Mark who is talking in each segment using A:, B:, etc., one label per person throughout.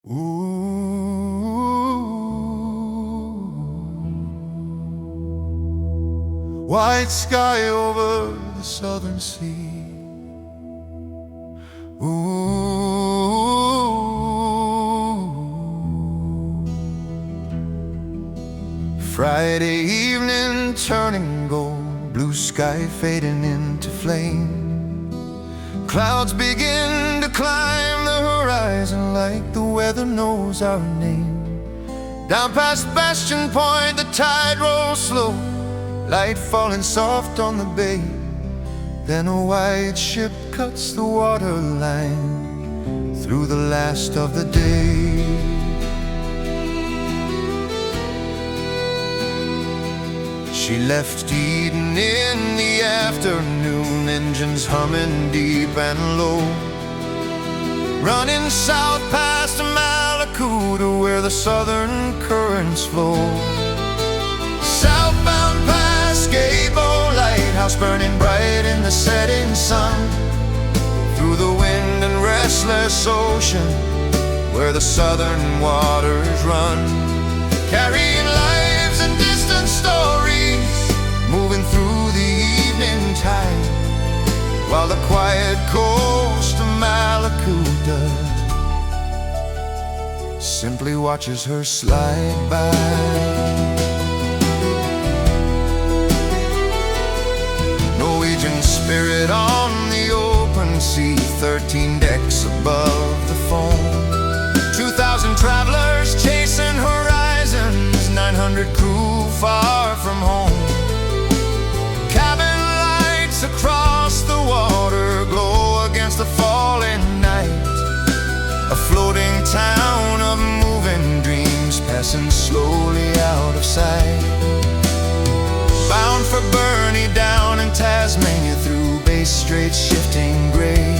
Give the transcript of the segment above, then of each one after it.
A: Ooh, white sky over the southern sea. Ooh, Friday evening turning gold, blue sky fading into flame. Clouds begin to climb the horizon like the weather knows our name. Down past Bastion Point the tide rolls slow, light falling soft on the bay. Then a white ship cuts the waterline through the last of the day. She left Eden in the afternoon, engines humming deep and low, running south past Mallacoota where the southern currents flow. Southbound past Gabo lighthouse, burning bright in the setting sun, through the wind and restless ocean where the southern waters run, carrying lives and distant stories, moving through the evening tide, while the quiet coast of Mallacoota simply watches her slide by. Norwegian Spirit on the open sea, 13 decks above the foam, 2,000 travelers chasing horizons, 900 crew far from home. Cabin lights across the water glow against the falling night, a floating town of moving dreams passing slowly out of sight. Bound for Burnie down in Tasmania, through Bass Strait shifting grey,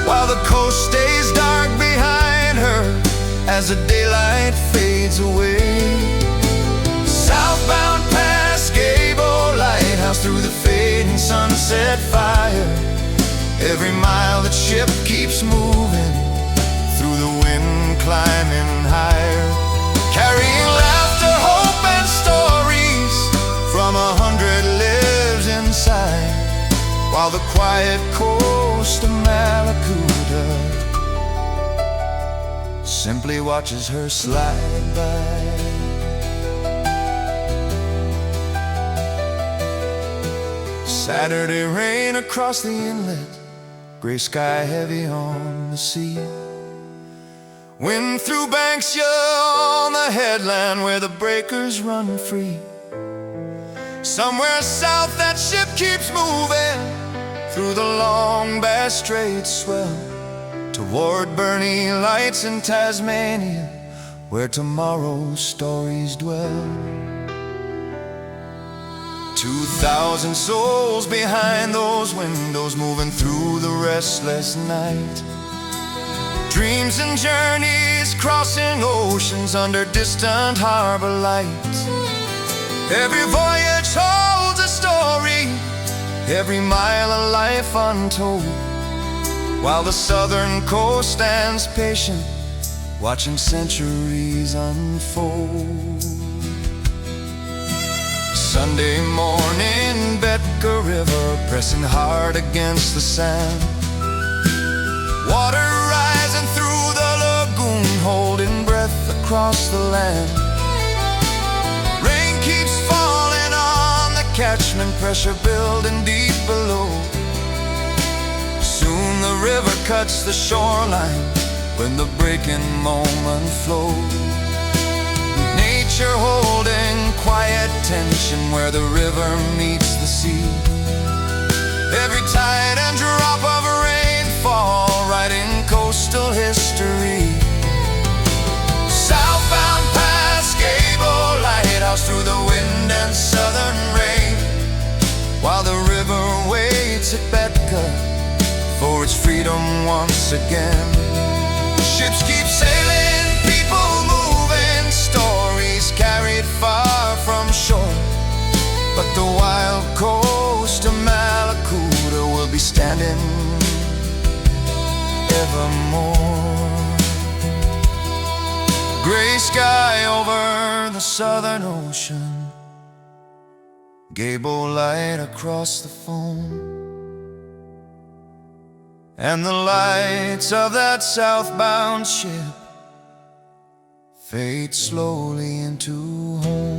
A: while the coast stays dark behind her as the daylight fades away. Southbound past Gabo lighthouse, through the fading sunset fire, every mile that ship keeps moving, through the wind climbing higher, carrying laughter, hope and stories from 100 lives inside, while the quiet coast of Mallacoota simply watches her slide by. Saturday rain across the inlet, gray sky heavy on the sea, wind through Banksia on the headland where the breakers run free. Somewhere south that ship keeps moving through the long Bass Strait swell, toward Burnie lights in Tasmania where tomorrow's stories dwell. 2,000 souls behind those windows, moving through the restless night, dreams and journeys crossing oceans under distant harbor lights. Every voyage holds a story, every mile a life untold, while the southern coast stands patient, watching centuries unfold. Sunday morning, Betka River pressing hard against the sand, water rising through the lagoon, holding breath across the land. Rain keeps falling on the catchment, pressure building deep below. Soon the river cuts the shoreline when the breaking moment flows. Nature holding quiet tension where the river meets the sea. Every tide and drop of rainfall writing coastal history. Southbound past Gabo lighthouse, through the wind and southern rain, while the river waits at Betka for its freedom once again. Ships keep sailing, people moving, stories carried far from shore, but the wild coast of Mallacoota will be standing evermore. Gray sky over the southern ocean, Gabo light across the foam, and the lights of that southbound ship fade slowly into home.